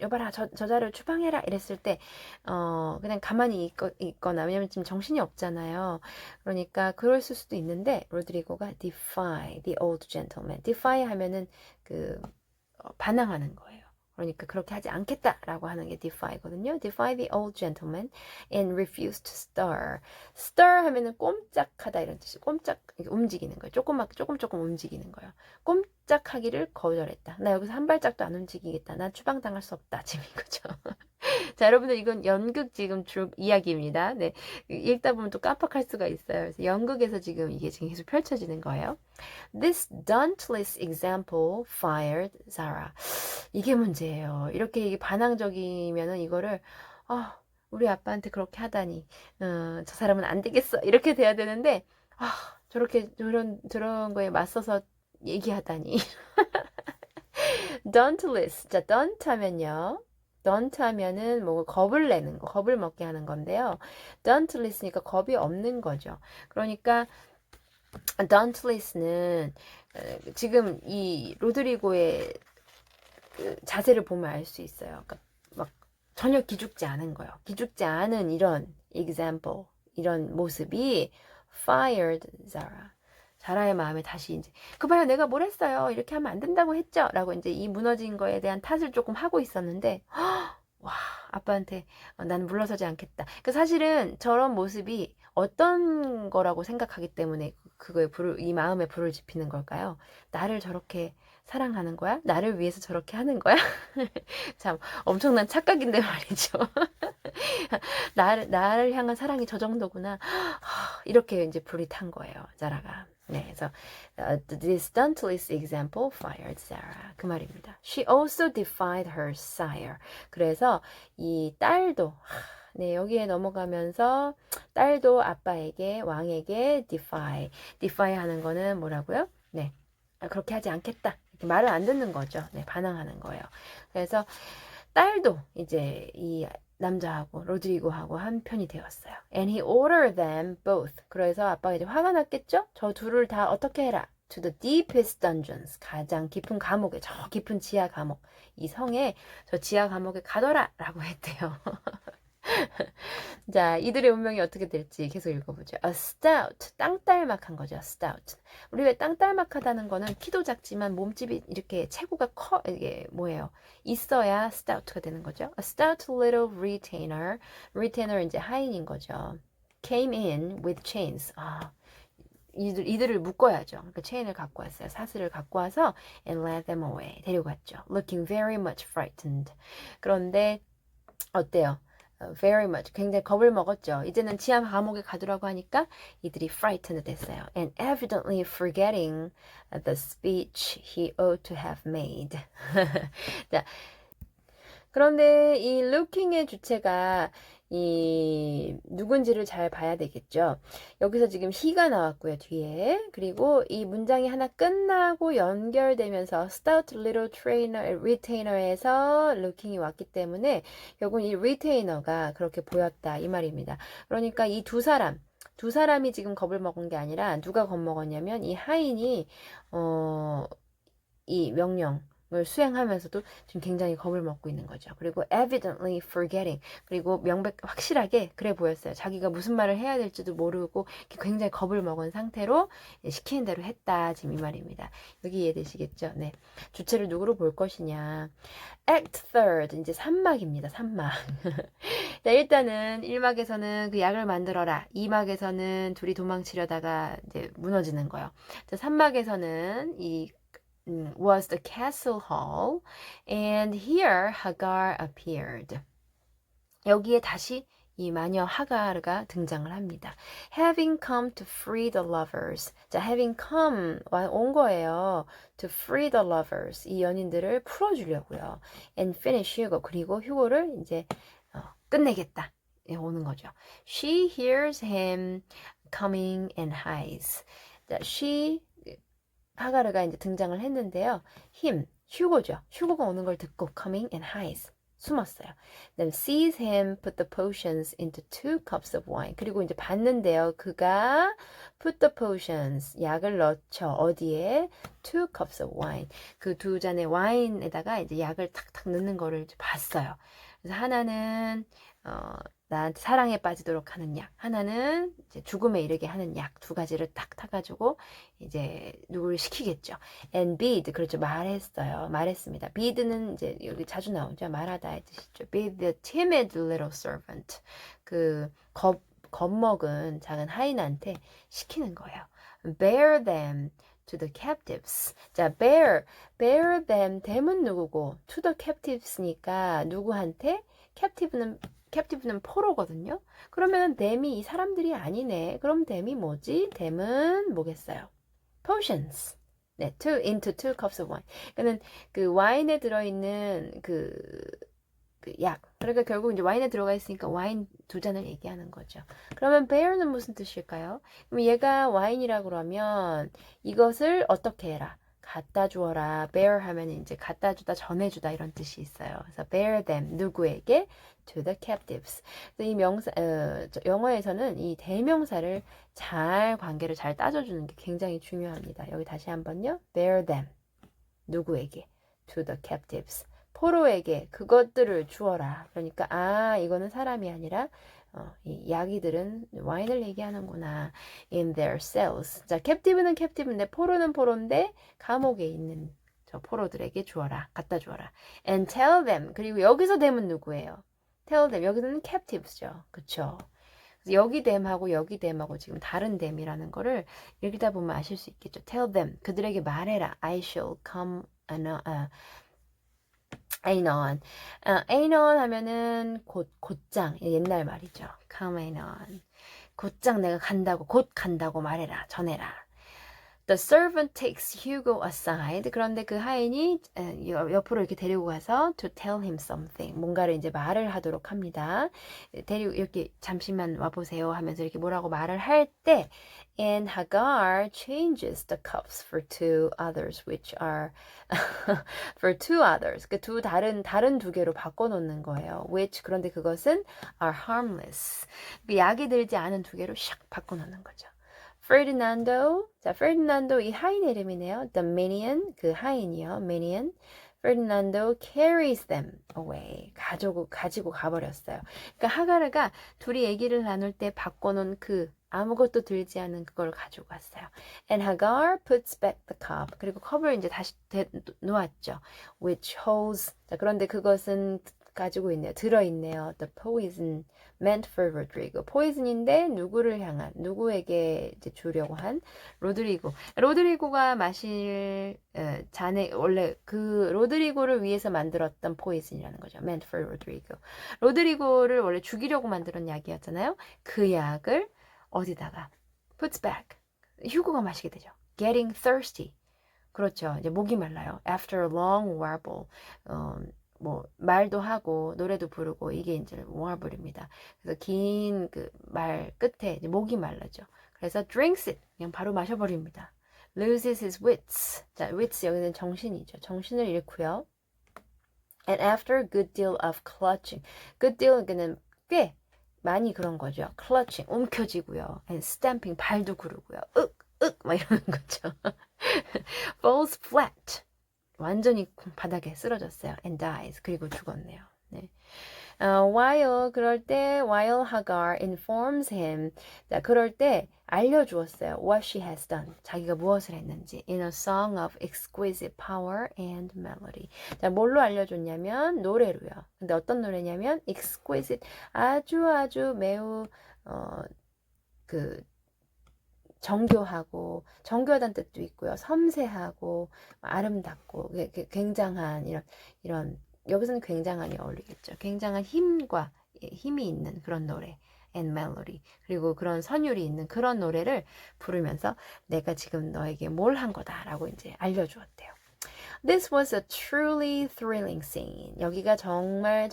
여봐라 저자를 추방해라 이랬을 때 그냥 가만히 있거나 왜냐면 지금 정신이 없잖아요. 그러니까 그랬을 수도 있는데 로드리고가 defy the old gentleman. defy 하면은 반항하는 거예요. 그러니까 그렇게 하지 않겠다라고 하는 게 defy거든요. defy the old gentleman and refuse to stir. stir 하면은 꼼짝하다 이런 뜻이 꼼짝 움직이는 거예요. 조금 움직이는 거예요. 꼼짝하기를 거절했다. 나 여기서 한 발짝도 안 움직이겠다. 난 추방당할 수 없다. 지금 이거죠. 자, 여러분들 이건 연극 지금 이야기입니다. 네, 읽다 보면 또 깜빡할 수가 있어요. 그래서 연극에서 지금 이게 지금 계속 펼쳐지는 거예요. This dauntless example fired Zara. 이게 문제예요. 이렇게 이게 반항적이면은 이거를 우리 아빠한테 그렇게 하다니, 저 사람은 안 되겠어 이렇게 돼야 되는데 저렇게 저런 거에 맞서서 얘기하다니. dauntless. 자, daunt 하면요. don't 하면은 뭐 겁을 내는 거, 겁을 먹게 하는 건데요. dauntless니까 겁이 없는 거죠. 그러니까 dauntless는 지금 이 로드리고의 자세를 보면 알 수 있어요. 그러니까 막 전혀 기죽지 않은 거예요. 기죽지 않은 이런 example, 이런 모습이 fired Zara. 자라의 마음에 다시 이제 봐요 내가 뭘 했어요 이렇게 하면 안 된다고 했죠 라고 이제 이 무너진 거에 대한 탓을 조금 하고 있었는데 와 아빠한테 나는 물러서지 않겠다. 사실은 저런 모습이 어떤 거라고 생각하기 때문에 그거에 이 마음에 불을 지피는 걸까요? 나를 저렇게 사랑하는 거야? 나를 위해서 저렇게 하는 거야? 참 엄청난 착각인데 말이죠. 나를 향한 사랑이 저 정도구나. 이렇게 이제 불이 탄 거예요, 자라가. 네, 그래서 this dauntless example fired Sarah. 그 말입니다. She also defied her sire. 그래서 이 딸도 네, 여기에 넘어가면서 딸도 아빠에게 왕에게 defy 하는 거는 뭐라고요? 네, 그렇게 하지 않겠다. 이렇게 말을 안 듣는 거죠. 네, 반항하는 거예요. 그래서 딸도 이제 이 남자하고 로드리고하고 한 편이 되었어요. And he ordered them both. 그래서 아빠가 이제 화가 났겠죠? 저 둘을 다 어떻게 해라. To the deepest dungeons. 가장 깊은 감옥에, 저 깊은 지하 감옥. 이 성에 저 지하 감옥에 가둬라 라고 했대요. 자, 이들의 운명이 어떻게 될지 계속 읽어보죠. A stout, 땅딸막한 거죠. stout. 우리 왜 땅딸막하다는 거는 키도 작지만 몸집이 이렇게 체구가 이게 뭐예요? 있어야 stout가 되는 거죠. A stout little retainer, retainer 이제 하인인 거죠. Came in with chains. 이들을 묶어야죠. 그러니까 체인을 갖고 왔어요. 사슬을 갖고 와서 and led them away. 데려갔죠. Looking very much frightened. 그런데 어때요? Very much. 굉장히 겁을 먹었죠. 이제는 지하 감옥에 가두라고 하니까 이들이 frightened 됐어요. And evidently forgetting the speech he ought to have made. 자, 그런데 이 looking의 주체가 이 누군지를 잘 봐야 되겠죠. 여기서 지금 he가 나왔고요, 뒤에. 그리고 이 문장이 하나 끝나고 연결되면서 stout little retainer에서 looking이 왔기 때문에 결국은 이 retainer가 그렇게 보였다 이 말입니다. 그러니까 이 두 사람이 지금 겁을 먹은 게 아니라 누가 겁먹었냐면 이 하인이 이 명령을 수행하면서도 지금 굉장히 겁을 먹고 있는 거죠. 그리고 evidently forgetting. 그리고 확실하게 그래 보였어요. 자기가 무슨 말을 해야 될지도 모르고 굉장히 겁을 먹은 상태로 시키는 대로 했다. 지금 이 말입니다. 여기 이해되시겠죠? 네. 주체를 누구로 볼 것이냐. Act third. 이제 3막입니다. 3막. 자, 일단은 1막에서는 그 약을 만들어라. 2막에서는 둘이 도망치려다가 이제 무너지는 거예요. 자, 3막에서는 was the castle hall, and here Hagar appeared. 여기에 다시 이 마녀 하가르가 등장을 합니다. Having come to free the lovers. 자, having come 온 거예요. To free the lovers. 이 연인들을 풀어주려고요. And finish Hugo. 그리고 휴고를 이제 끝내겠다. 오는 거죠. She hears him coming and hides. 자, 하가르가 이제 등장을 했는데요. 휴고죠. 휴고가 오는 걸 듣고 coming and hides. 숨었어요. Then sees him put the potions into 2 cups of wine. 그리고 이제 봤는데요. 그가 put the potions, 약을 넣죠. 어디에? 2 cups of wine. 그 2잔의 와인에다가 이제 약을 탁탁 넣는 거를 이제 봤어요. 그래서 하나는 나한테 사랑에 빠지도록 하는 약, 하나는 이제 죽음에 이르게 하는 약, 두 가지를 딱 타가지고 이제 누구를 시키겠죠. And bid, 그렇죠. 말했습니다. bid는 이제 여기 자주 나오죠. 말하다의 뜻이죠. bid the timid little servant. 그 겁먹은 작은 하인한테 시키는 거예요. bear them to the captives. 자, bear them, them은 누구고, to the captives니까 누구한테? captive는 포로거든요. 그러면 them이 이 사람들이 아니네. 그럼 them이 뭐지? them은 뭐겠어요? potions. 네, into 2 cups of wine. 그러니까 그 와인에 들어있는 그 약. 그러니까 결국 이제 와인에 들어가 있으니까 와인 2잔을 얘기하는 거죠. 그러면 bear는 무슨 뜻일까요? 그럼 얘가 와인이라 그러면 이것을 어떻게 해라? 갖다 주어라. bear 하면 이제 갖다 주다, 전해주다 이런 뜻이 있어요. 그래서 bear them, 누구에게? to the captives. 이 영어에서는 이 대명사를 관계를 잘 따져주는 게 굉장히 중요합니다. 여기 다시 한번요. bear them, 누구에게? to the captives. 포로에게 그것들을 주어라. 그러니까 이거는 사람이 아니라 이 야기들은 와인을 얘기하는구나. in their cells. 자, captive는 captive인데 포로는 포로인데 감옥에 있는 저 포로들에게 주어라. 갖다 주어라. and tell them. 그리고 여기서 them은 누구예요? tell them. 여기서는 captives죠. 그쵸? 그래서 여기 them하고 여기 them하고 지금 다른 them이라는 거를 읽다 보면 아실 수 있겠죠. tell them. 그들에게 말해라. I shall come anon. anon 하면은 곧장, 옛날 말이죠. come anon. 곧장 내가 간다고, 곧 간다고 말해라, 전해라. The servant takes Hugo aside. 그런데 그 하인이 옆으로 이렇게 데리고 가서 to tell him something. 뭔가를 이제 말을 하도록 합니다. 이렇게 잠시만 와보세요 하면서 이렇게 뭐라고 말을 할 때 and Hagar changes the cups for 2 others which are for 2 others. 그 다른 2개로 바꿔놓는 거예요. which 그런데 그것은 are harmless. 약이 들지 않은 2개로 샥 바꿔놓는 거죠. Ferdinando, 자, Ferdinando 이 하인의 이름이네요. The minion, 그 하인이요. minion. Ferdinando carries them away. 가지고 가버렸어요. 그러니까 하가르가 둘이 얘기를 나눌 때 바꿔놓은 그 아무것도 들지 않은 그걸 가지고 왔어요. And Hagar puts back the cup. 그리고 컵을 이제 다시 놓았죠. Which holds. 자, 그런데 그것은 가지고 있네요. 들어있네요. The poison meant for Rodrigo. 포이즌인데 누구에게 이제 주려고 한 로드리고가 마실 잔에 원래 그 로드리고를 위해서 만들었던 포이즌이라는 거죠. Meant for Rodrigo. 로드리고를 원래 죽이려고 만들었 약이었잖아요. 그 약을 어디다가 puts back. 휴고가 마시게 되죠. Getting thirsty. 그렇죠. 이제 목이 말라요. After a long warble. 뭐 말도 하고 노래도 부르고 이게 이제 warble입니다. 그래서 긴 그 말 끝에 이제 목이 말라죠. 그래서 drinks it. 그냥 바로 마셔버립니다. Loses his wits. 자, wits 여기는 정신이죠. 정신을 잃고요. And after a good deal of clutching. good deal은 꽤 많이 그런 거죠. clutching, 움켜쥐고요. and stamping, 발도 구르고요. 막 이러는 거죠. falls flat. 완전히 바닥에 쓰러졌어요. and dies. 그리고 죽었네요. 네. while Hagar informs him. 자, 그럴 때 알려주었어요. what she has done. 자기가 무엇을 했는지. in a song of exquisite power and melody. 자, 뭘로 알려줬냐면 노래로요. 근데 어떤 노래냐면 exquisite. 아주 매우 정교하다는 뜻도 있고요. 섬세하고 아름답고 굉장한 이런 여기서는 굉장한이 어울리겠죠. 굉장한 힘이 있는 그런 노래 and melody. 그리고 그런 선율이 있는 그런 노래를 부르면서 내가 지금 너에게 뭘 한 거다라고 이제 알려주었대요. This was a truly thrilling scene. 여기가 정말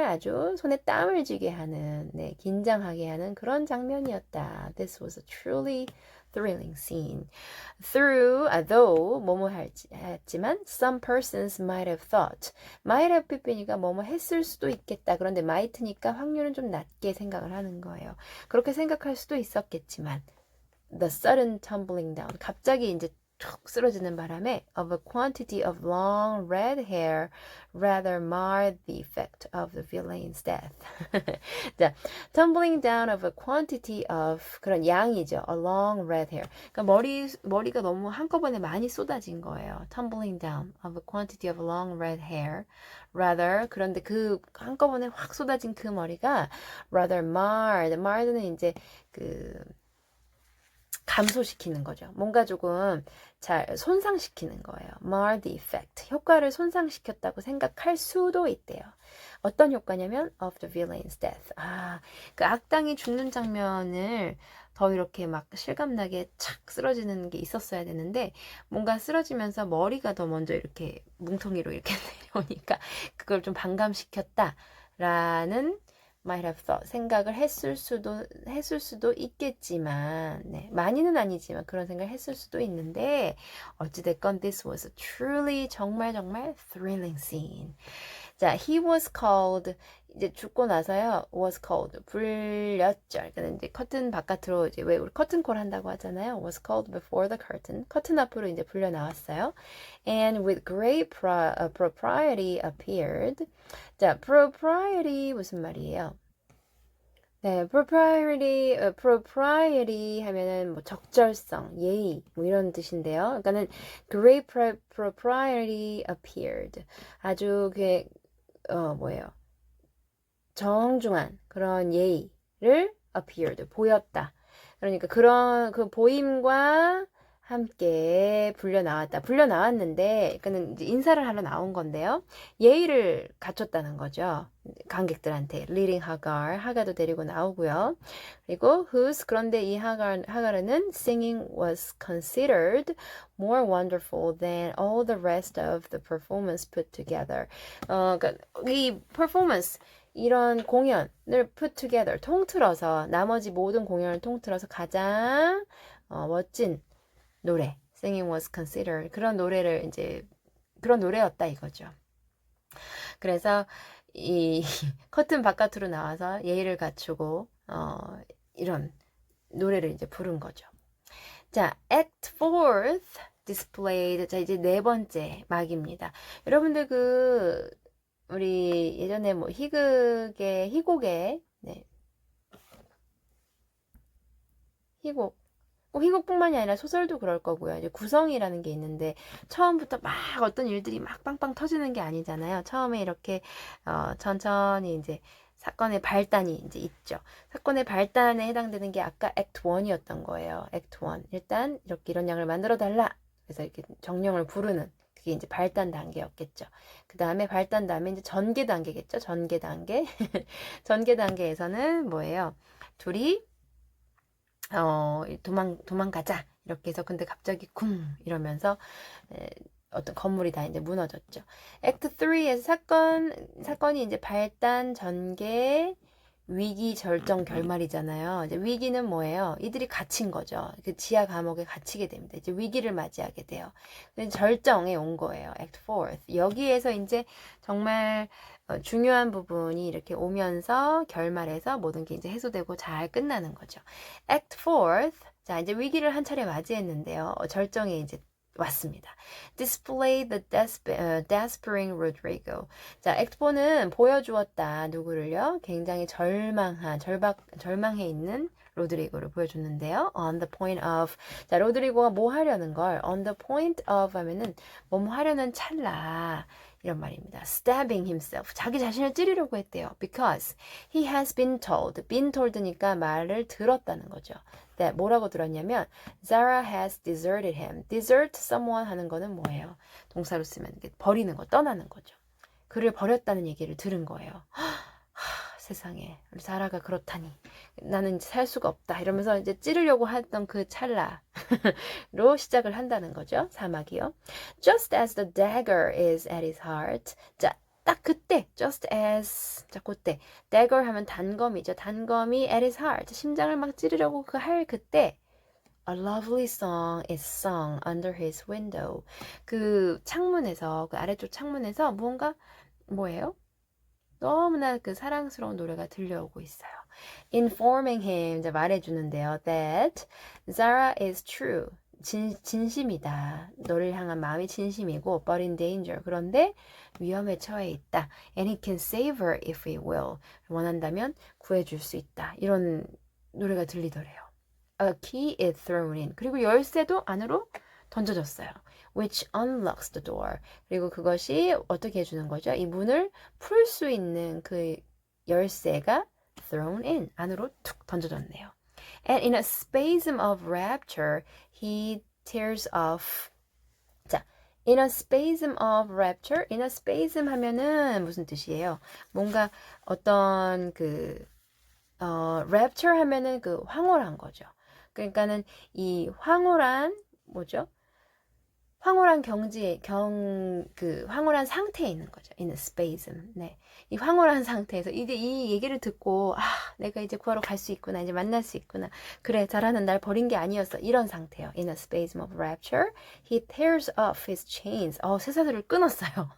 아주 손에 땀을 쥐게 하는, 네, 긴장하게 하는 그런 장면이었다. This was a truly thrilling scene. Though, 뭐뭐 했지만, some persons might have thought. might have 삐삐니까 뭐뭐 했을 수도 있겠다. 그런데 might니까 확률은 좀 낮게 생각을 하는 거예요. 그렇게 생각할 수도 있었겠지만, the sudden tumbling down. 갑자기 이제 툭 쓰러지는 바람에 of a quantity of long red hair rather marred the effect of the villain's death. 자, tumbling down of a quantity of 그런 양이죠. a long red hair. 그러니까 머리가 너무 한꺼번에 많이 쏟아진 거예요. tumbling down of a quantity of long red hair rather 그런데 그 한꺼번에 확 쏟아진 그 머리가 rather marred는 이제 감소시키는 거죠. 뭔가 조금 잘 손상시키는 거예요. mar the effect. 효과를 손상시켰다고 생각할 수도 있대요. 어떤 효과냐면 of the villain's death. 그 악당이 죽는 장면을 더 이렇게 막 실감나게 착 쓰러지는 게 있었어야 되는데 뭔가 쓰러지면서 머리가 더 먼저 이렇게 뭉텅이로 이렇게 내려오니까 그걸 좀 반감시켰다라는 might have thought 생각을 했을 수도 있겠지만 네, 많이는 아니지만 그런 생각을 했을 수도 있는데 어찌됐건 this was a truly 정말 thrilling scene. 자, he was called 이제 죽고 나서요 was called 불렸죠. 그러니까 이제 커튼 바깥으로 이제 왜 우리 커튼콜 한다고 하잖아요. was called before the curtain. 커튼 앞으로 이제 불려 나왔어요. And with great propriety appeared. 자, propriety 무슨 말이에요? 네, propriety 하면은 뭐 적절성, 예의 뭐 이런 뜻인데요. 그러니까는 great propriety appeared. 아주 뭐예요? 정중한 그런 예의를 appeared 보였다. 그러니까 그런 그 보임과 함께 불려 나왔는데 그는 이제 인사를 하러 나온 건데요. 예의를 갖췄다는 거죠. 관객들한테 leading 하가도 데리고 나오고요. 그리고 그런데 이 하가르는 singing was considered more wonderful than all the rest of the performance put together. 그러니까 이 performance 이런 공연을 put together 통틀어서 나머지 모든 공연을 통틀어서 가장 멋진 노래, singing was considered 그런 노래였다 이거죠. 그래서 이 커튼 바깥으로 나와서 예의를 갖추고 이런 노래를 이제 부른 거죠. 자, Act 4th displayed. 자, 이제 네 번째 막입니다. 여러분들 우리 예전에 뭐 희곡에, 네. 희곡. 희곡뿐만이 아니라 소설도 그럴 거고요. 이제 구성이라는 게 있는데 처음부터 막 어떤 일들이 막 빵빵 터지는 게 아니잖아요. 처음에 이렇게 천천히 이제 사건의 발단이 이제 있죠. 사건의 발단에 해당되는 게 아까 액트 1이었던 거예요. 액트 1. 일단 이렇게 이런 양을 만들어 달라. 그래서 이렇게 정령을 부르는 그게 이제 발단 단계였겠죠. 그 다음에 발단 다음에 이제 전개 단계겠죠. 전개 단계. 전개 단계에서는 뭐예요? 둘이 도망가자. 이렇게 해서 근데 갑자기 쿵 이러면서 어떤 건물이 다 이제 무너졌죠. 액트 3에서 사건이 이제 발단, 전개, 위기, 절정, 결말이잖아요. 이제 위기는 뭐예요? 이들이 갇힌 거죠. 그 지하 감옥에 갇히게 됩니다. 이제 위기를 맞이하게 돼요. 절정에 온 거예요. 액트 4. 여기에서 이제 정말 중요한 부분이 이렇게 오면서 결말에서 모든 게 이제 해소되고 잘 끝나는 거죠. 액트 4. 자, 이제 위기를 한 차례 맞이했는데요. 절정에 이제 왔습니다. Display the despairing Rodrigo. 자, 액트 4는 보여주었다. 누구를요? 굉장히 절망해 있는 로드리고를 보여줬는데요. On the point of. 자, 로드리고가 뭐 하려는 걸 on the point of 하면은 뭐 하려는 찰나. 이런 말입니다. Stabbing himself. 자기 자신을 찌르려고 했대요. Because he has been told니까 말을 들었다는 거죠. 네, 뭐라고 들었냐면 Zara has deserted him. desert someone 하는 거는 뭐예요? 동사로 쓰면 버리는 거, 떠나는 거죠. 그를 버렸다는 얘기를 들은 거예요. 세상에 우리 자라가 그렇다니 나는 살 수가 없다 이러면서 이제 찌르려고 했던 그 찰나로 시작을 한다는 거죠. 사막이요. Just as the dagger is at his heart. 자, 딱 그때 just as 자 그때 dagger 하면 단검이죠. 단검이 at his heart 심장을 막 찌르려고 할 그때 A lovely song is sung under his window. 그 창문에서 그 아래쪽 창문에서 뭔가 뭐예요? 너무나 그 사랑스러운 노래가 들려오고 있어요. Informing him, 이제 말해주는데요. That Zara is true. 진심이다. 너를 향한 마음이 진심이고, but in danger. 그런데 위험에 처해 있다. And he can save her if he will. 원한다면 구해줄 수 있다. 이런 노래가 들리더래요. A key is thrown in. 그리고 열쇠도 안으로 던져졌어요. Which unlocks the door. 그리고 그것이 어떻게 해주는 거죠? 이 문을 풀 수 있는 그 열쇠가 thrown in. 안으로 툭 던져졌네요. And in a spasm of rapture, he tears off. 자, in a spasm of rapture. in a spasm 하면은 무슨 뜻이에요? 뭔가 어떤 rapture 하면은 그 황홀한 거죠. 그러니까는 이 황홀한 뭐죠? 황홀한 황홀한 상태에 있는 거죠. in a spasm. 네. 이 황홀한 상태에서 이제 이 얘기를 듣고 내가 이제 구하러 갈 수 있구나. 이제 만날 수 있구나. 그래, 자라는 날 버린 게 아니었어. 이런 상태예요. in a spasm of rapture, he tears off his chains. 쇠사슬을 끊었어요.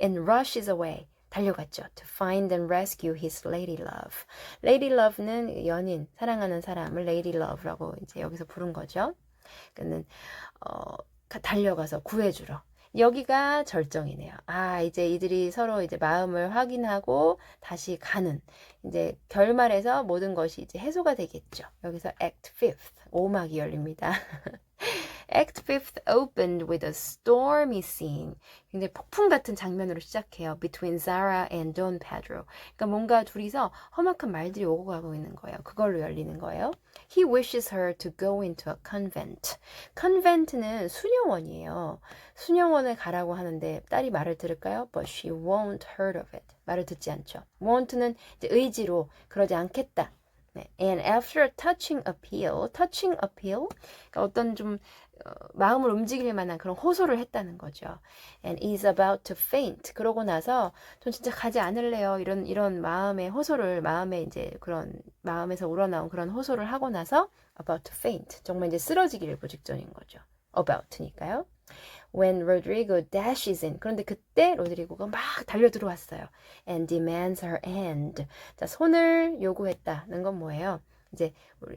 and rushes away. 달려갔죠. To find and rescue his lady love. lady love는 연인, 사랑하는 사람을 lady love라고 이제 여기서 부른 거죠. 그는 달려가서 구해주러. 여기가 절정이네요. 이제 이들이 서로 이제 마음을 확인하고 다시 가는 이제 결말에서 모든 것이 이제 해소가 되겠죠. 여기서 Act 5th 5막이 열립니다. Act 5th opened with a stormy scene. 굉장히 폭풍 같은 장면으로 시작해요. Between Zara and Don Pedro. 그러니까 뭔가 둘이서 험악한 말들이 오고 가고 있는 거예요. 그걸로 열리는 거예요. He wishes her to go into a convent. convent는 수녀원이에요. 수녀원을 가라고 하는데 딸이 말을 들을까요? But she won't heard of it. 말을 듣지 않죠. won't는 이제 의지로 그러지 않겠다. 네. And after a touching appeal, 그러니까 어떤 좀 마음을 움직일 만한 그런 호소를 했다는 거죠. And is about to faint. 그러고 나서 전 진짜 가지 않을래요. 이런 마음의 호소를 마음에서 우러나온 그런 호소를 하고 나서 about to faint. 정말 이제 쓰러지기 일보 직전인 거죠. about니까요. When Rodrigo dashes in. 그런데 그때 로드리고가 막 달려 들어왔어요. And demands her hand. 자, 손을 요구했다는 건 뭐예요? 이제 우리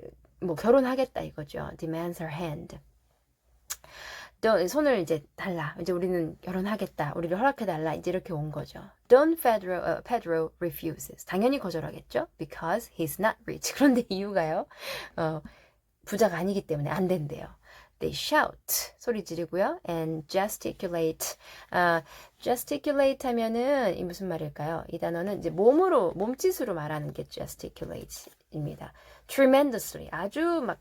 결혼하겠다 이거죠. Demands her hand. 손을 이제 달라. 이제 우리는 결혼하겠다. 우리를 허락해달라. 이제 이렇게 온 거죠. Don Pedro refuses. 당연히 거절하겠죠. Because he's not rich. 그런데 이유가요. 부자가 아니기 때문에 안 된대요. They shout. 소리 지르고요. And gesticulate. gesticulate 하면은 이 무슨 말일까요? 이 단어는 이제 몸짓으로 말하는 게 gesticulate입니다. Tremendously. 아주 막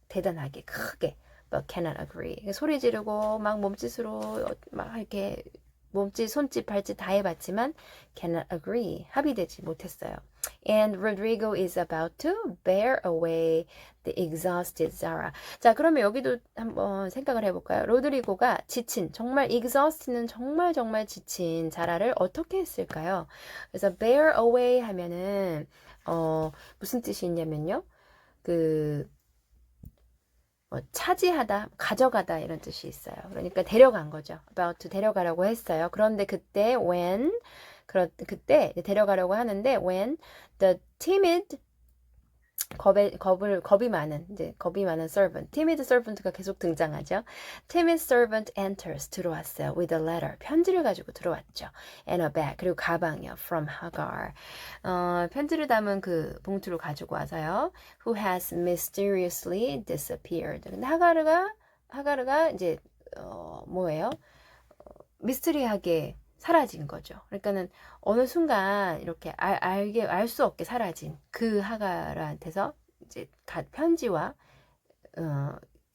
대단하게, 크게. But cannot agree. 소리 지르고 막 몸짓으로 막 이렇게 몸짓, 손짓, 발짓 다 해봤지만 cannot agree. 합의되지 못했어요. And Rodrigo is about to bear away the exhausted Zara. 자, 그러면 여기도 한번 생각을 해볼까요? 로드리고가 지친, 정말 exhaust는 정말 지친 자라를 어떻게 했을까요? 그래서 bear away 하면은 무슨 뜻이 있냐면요. 차지하다, 가져가다 이런 뜻이 있어요. 그러니까 데려간 거죠. about to 데려가려고 했어요. 그런데 그때 그때 데려가려고 하는데 when the timid 겁이 많은 servant, timid servant가 계속 등장하죠. timid servant enters 들어왔어요. with a letter 편지를 가지고 들어왔죠. and a bag 그리고 가방이요. from Hagar 편지를 담은 그 봉투를 가지고 와서요. who has mysteriously disappeared. 근데 하가르가 이제 뭐예요? 미스터리하게 사라진 거죠. 그러니까는 어느 순간 이렇게 알 수 없게 사라진 그 하가르한테서 이제 편지와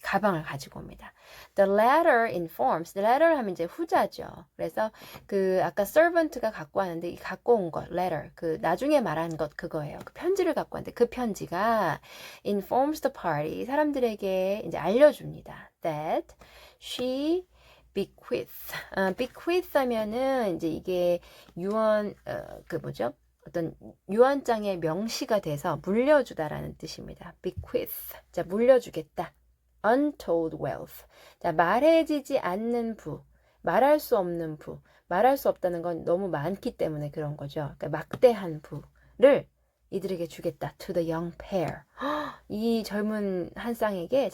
가방을 가지고 옵니다. The letter informs. The letter 하면 이제 후자죠. 그래서 그 아까 servant가 갖고 왔는데 이 갖고 온 것, letter, 그 나중에 말한 것 그거예요. 그 편지를 갖고 왔는데 그 편지가 informs the party. 사람들에게 이제 알려줍니다. That she bequeath 하면은 이제 이게 어떤 유언장의 명시가 돼서 물려주다라는 뜻입니다. bequeath. 자, 물려주겠다. untold wealth. 자, 말해지지 않는 부. 말할 수 없는 부. 말할 수 없다는 건 너무 많기 때문에 그런 거죠. 그러니까 막대한 부를 이들에게 주겠다. to the young pair. 이 젊은 한 쌍에게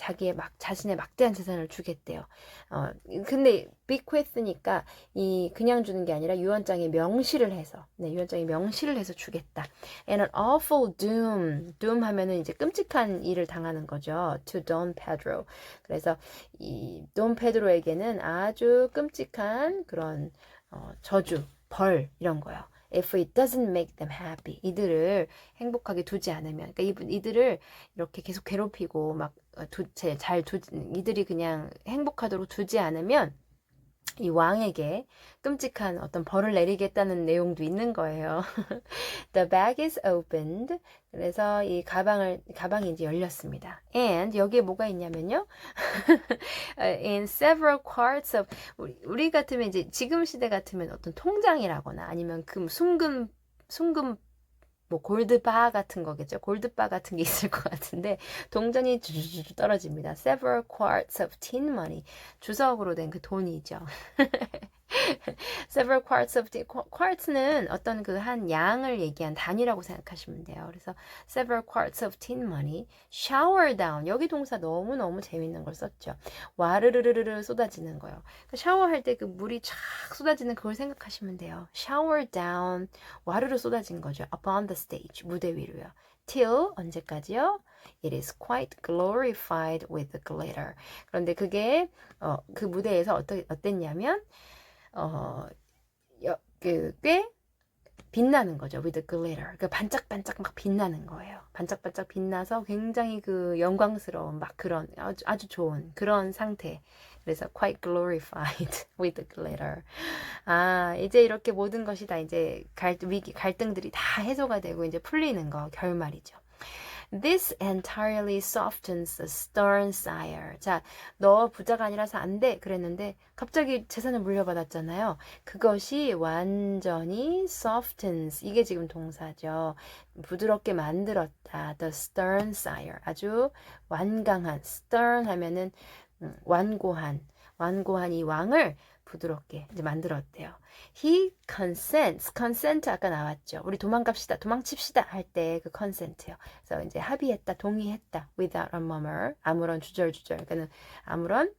자신의 막대한 재산을 주겠대요. 근데 bequeath니까 그냥 주는 게 아니라 유언장에 명시를 해서 주겠다. And an awful doom 하면은 이제 끔찍한 일을 당하는 거죠. to Don Pedro. 그래서 이 Don Pedro에게는 아주 끔찍한 그런 저주, 벌 이런 거요. If it doesn't make them happy. 이들을 행복하게 두지 않으면. 그러니까 이들을 이렇게 계속 괴롭히고 막 이들이 그냥 행복하도록 두지 않으면 이 왕에게 끔찍한 어떤 벌을 내리겠다는 내용도 있는 거예요. The bag is opened. 그래서 이 가방이 이제 열렸습니다. And 여기에 뭐가 있냐면요. In several quarts of 우리 같으면 이제 지금 시대 같으면 어떤 통장이라거나 아니면 순금 뭐 골드바 같은 거겠죠. 골드바 같은 게 있을 것 같은데 동전이 주주주 떨어집니다. Several quarts of tin money. 주석으로 된 그 돈이죠. Several quarts of tin. quarts는 어떤 그 한 양을 얘기한 단위라고 생각하시면 돼요. 그래서 several quarts of tin money. shower down. 여기 동사 너무너무 재밌는 걸 썼죠. 와르르르르 쏟아지는 거요. 샤워할 때 그 물이 촥 쏟아지는 그걸 생각하시면 돼요. shower down. 와르르 쏟아진 거죠. upon the stage. 무대 위로요. till 언제까지요? It is quite glorified with glitter. 그런데 그게 그 무대에서 어땠냐면 꽤 빛나는 거죠. with glitter. 그러니까 반짝반짝 막 빛나는 거예요. 반짝반짝 빛나서 굉장히 그 영광스러운 막 그런 아주 좋은 그런 상태. 그래서 quite glorified with glitter. 이제 이렇게 모든 것이 다 이제 갈등들이 다 해소가 되고 이제 풀리는 거 결말이죠. This entirely softens the stern sire. 자, 너 부자가 아니라서 안 돼. 그랬는데 갑자기 재산을 물려받았잖아요. 그것이 완전히 softens. 이게 지금 동사죠. 부드럽게 만들었다. The stern sire. 아주 완강한. stern 하면은 완고한 이 왕을 부드럽게 이제 만들었대요. He consents. consent 아까 나왔죠. 우리 도망칩시다 할 때 그 consent요. 그래서 이제 합의했다, 동의했다. without a murmur. 아무런 주절주절. 그러니까는 아무런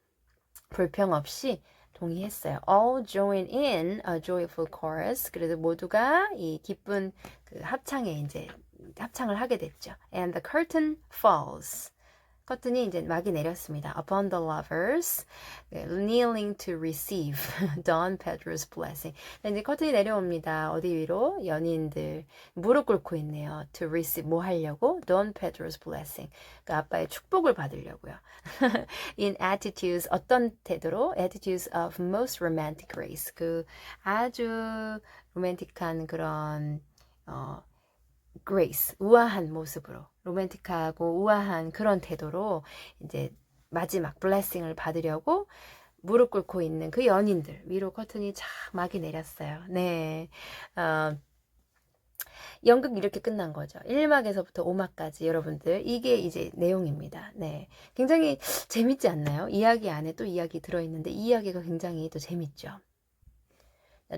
불평 없이 동의했어요. All join in a joyful chorus. 그래도 모두가 이 기쁜 그 합창에 이제 합창을 하게 됐죠. And the curtain falls. 커튼이 이제 막이 내렸습니다. Upon the lovers, kneeling to receive Don Pedro's blessing. 이제 커튼이 내려옵니다. 어디 위로? 연인들 무릎 꿇고 있네요. To receive 뭐 하려고? Don Pedro's blessing. 그 아빠의 축복을 받으려고요. In attitudes 어떤 태도로? Attitudes of most romantic grace. 그 아주 로맨틱한 그런 grace, 우아한 모습으로, 로맨틱하고 우아한 그런 태도로 이제 마지막 블레싱을 받으려고 무릎 꿇고 있는 그 연인들 위로 커튼이 쫙 막이 내렸어요. 네. 연극 이렇게 끝난 거죠. 1막에서부터 5막까지 여러분들 이게 이제 내용입니다. 네. 굉장히 재밌지 않나요? 이야기 안에 또 이야기 들어있는데 이 이야기가 굉장히 또 재밌죠.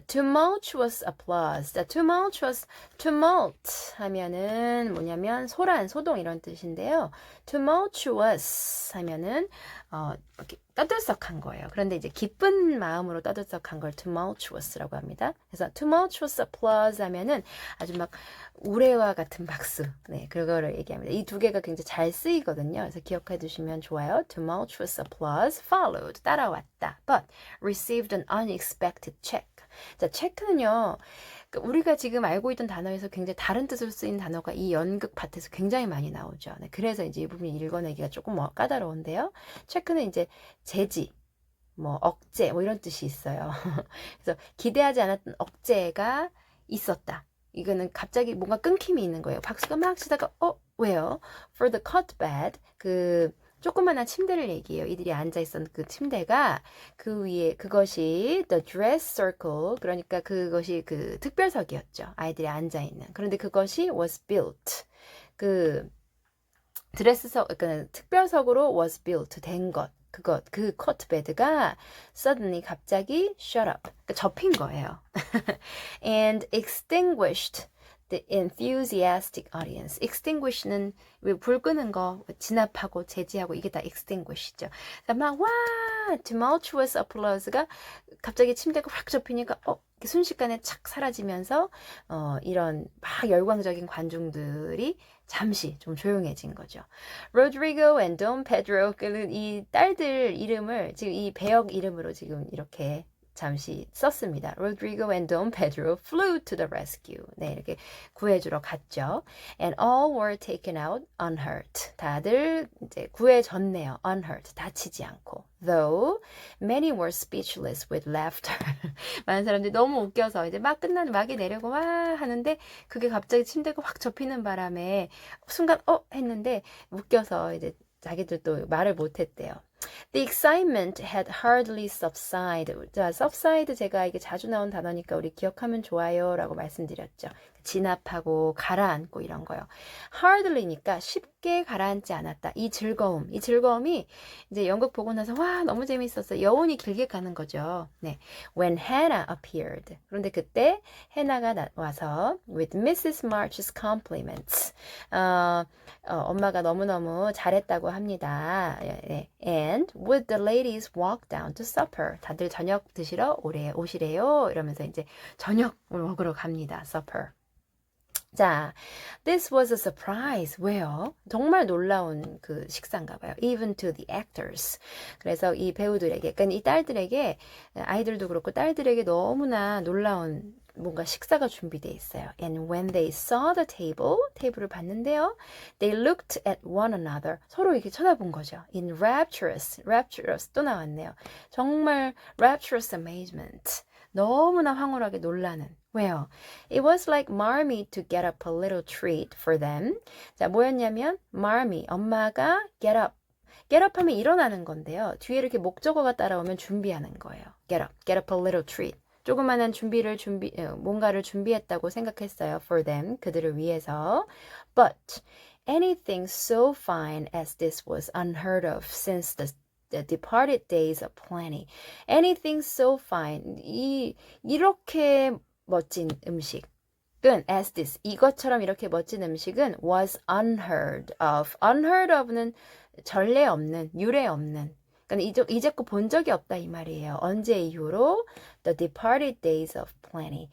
tumultuous applause. tumult 하면은 뭐냐면 소란, 소동 이런 뜻인데요. tumultuous 하면은 이렇게 떠들썩한 거예요. 그런데 이제 기쁜 마음으로 떠들썩한 걸 tumultuous라고 합니다. 그래서 tumultuous applause 하면은 아주 막 우레와 같은 박수. 네, 그거를 얘기합니다. 이 두 개가 굉장히 잘 쓰이거든요. 그래서 기억해 두시면 좋아요. tumultuous applause followed, 따라왔다. But received an unexpected check. 자, 체크는요, 우리가 지금 알고 있던 단어에서 굉장히 다른 뜻으로 쓰인 단어가 이 연극 파트에서 굉장히 많이 나오죠. 네, 그래서 이제 이 부분이 읽어내기가 조금 까다로운데요. 체크는 이제 제지, 뭐 억제, 뭐 이런 뜻이 있어요. 그래서 기대하지 않았던 억제가 있었다. 이거는 갑자기 뭔가 끊김이 있는 거예요. 박수가 막 치다가 왜요? For the cot bed, 그 조그만한 침대를 얘기해요. 이들이 앉아 있었던 그 침대가 그 위에 그것이 the dress circle, 그러니까 그것이 그 특별석이었죠. 아이들이 앉아 있는. 그런데 그것이 was built. 그 드레스석, 그러니까 특별석으로 was built 된 것. 그 코트베드가 suddenly 갑자기 shut up, 그러니까 접힌 거예요. And extinguished the enthusiastic audience. extinguish는 불 끄는 거, 진압하고 제지하고 이게 다 extinguish죠. 막 와, tumultuous applause가 갑자기 침대가 확 접히니까 순식간에 착 사라지면서 이런 막 열광적인 관중들이 잠시 좀 조용해진 거죠. Rodrigo and Don Pedro, 이 딸들 이름을 지금 이 배역 이름으로 지금 이렇게 잠시 썼습니다. Rodrigo and Don Pedro flew to the rescue. 네, 이렇게 구해주러 갔죠. And all were taken out unhurt. 다들 이제 구해졌네요. Unhurt, 다치지 않고. Though many were speechless with laughter. 많은 사람들이 너무 웃겨서 이제 막 막이 내려고 와 하는데 그게 갑자기 침대가 확 접히는 바람에 순간 했는데 웃겨서 이제 자기들도 말을 못했대요. The excitement had hardly subsided. 자, subside 제가 이게 자주 나온 단어니까 우리 기억하면 좋아요 라고 말씀드렸죠. 진압하고 가라앉고 이런 거요. hardly니까 쉽게 가라앉지 않았다. 이 즐거움이 이제 연극 보고 나서 와 너무 재밌었어. 여운이 길게 가는 거죠. 네. When Hannah appeared. 그런데 그때 해나가 와서 with Mrs. March's compliments. 엄마가 너무너무 잘했다고 합니다. 네. And would the ladies walk down to supper? 다들 저녁 드시러 오시래요. 이러면서 이제 저녁을 먹으러 갑니다. supper. 자, this was a surprise. 왜요? 정말 놀라운 그 식사인가 봐요. Even to the actors. 그래서 이 배우들에게, 그러니까 이 딸들에게, 아이들도 그렇고 딸들에게 너무나 놀라운 뭔가 식사가 준비되어 있어요. And when they saw the table, 테이블을 봤는데요. They looked at one another. 서로 이렇게 쳐다본 거죠. In rapturous 또 나왔네요. 정말 rapturous amazement. 너무나 황홀하게 놀라는. 왜요? It was like Marmee to get up a little treat for them. 자, 뭐였냐면 Marmee, 엄마가 get up. get up 하면 일어나는 건데요. 뒤에 이렇게 목적어가 따라오면 준비하는 거예요. get up a little treat. 조그마한 뭔가를 준비했다고 생각했어요. For them, 그들을 위해서. But anything so fine as this was unheard of since the departed days of plenty. Anything so fine. 이렇게 멋진 음식은 as this, 이것처럼 이렇게 멋진 음식은 was unheard of. unheard of는 전례 없는, 유례 없는. 그러니까 이제껏 본 적이 없다 이 말이에요. 언제 이후로? The departed days of plenty.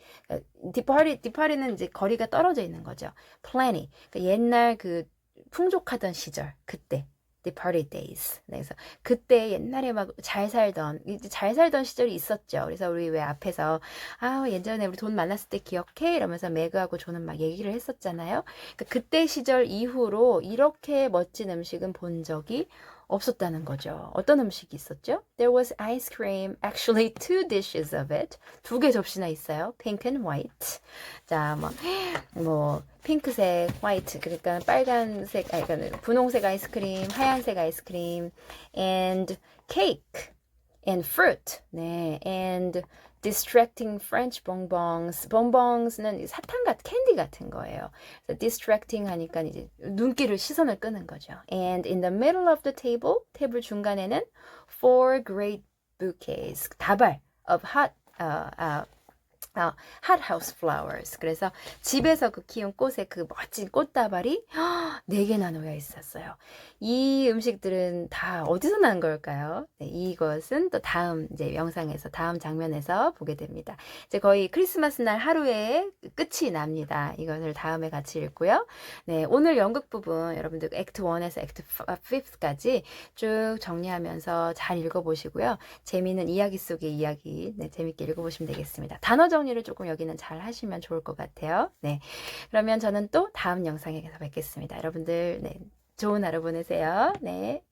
departed는 이제 거리가 떨어져 있는 거죠. plenty. 그러니까 옛날 그 풍족하던 시절, 그때. departed days. 그래서 그때 옛날에 막 잘 살던 시절이 있었죠. 그래서 우리 왜 앞에서 예전에 우리 돈 많았을 때 기억해? 이러면서 매그하고 저는 막 얘기를 했었잖아요. 그러니까 그때 시절 이후로 이렇게 멋진 음식은 본 적이 없었다는 거죠. 어떤 음식이 있었죠? There was ice cream, actually 2 dishes of it. 2개 접시나 있어요. Pink and white. 자, 뭐 핑크색, 화이트, 그러니까 빨간색, 그러니까 분홍색 아이스크림, 하얀색 아이스크림, and cake, and fruit, 네, and distracting French bonbons. bonbons는 사탕 같은 캔디 같은 거예요. 그래서 distracting 하니까 이제 시선을 끄는 거죠. And in the middle of the table, 테이블 중간에는 4 great bouquets, 다발 of hothouse flowers. 그래서 집에서 키운 꽃의 그 멋진 꽃다발이 4개나 놓여 있었어요. 이 음식들은 다 어디서 난 걸까요? 네, 이것은 또 다음 이제 영상에서 다음 장면에서 보게 됩니다. 이제 거의 크리스마스 날 하루에 끝이 납니다. 이것을 다음에 같이 읽고요. 네, 오늘 연극 부분 여러분들 액트 1에서 액트 5까지 쭉 정리하면서 잘 읽어보시고요. 재미있는 이야기 속의 이야기, 네, 재밌게 읽어보시면 되겠습니다. 단어 정리를 조금 여기는 잘 하시면 좋을 것 같아요. 네, 그러면 저는 또 다음 영상에서 뵙겠습니다. 여러분들, 네, 좋은 하루 보내세요. 네.